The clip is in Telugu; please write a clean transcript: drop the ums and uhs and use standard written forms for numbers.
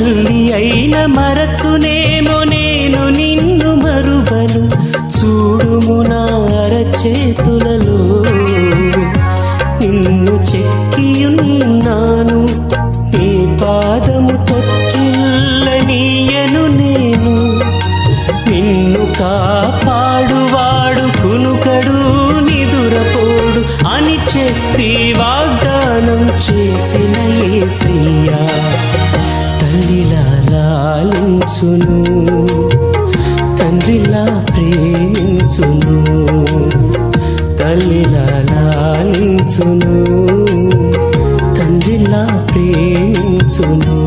తల్లి అయిన మరచునేమో నేను నిన్ను మరువను చూడుము నా అరచేతులలో నిన్ను చెక్కియున్నాను నీ పాదము తొట్టిల్లనీయను నేను నిన్ను కాపాడువాడు కునుకడు నిదురపోడు అని చెప్పి వాగ్దానం చేసిన యేసయ్యా తల్లిలా లాలించును తండ్రిలా ప్రేమించును తల్లిలా లాలించును తండ్రిలా ప్రేమించును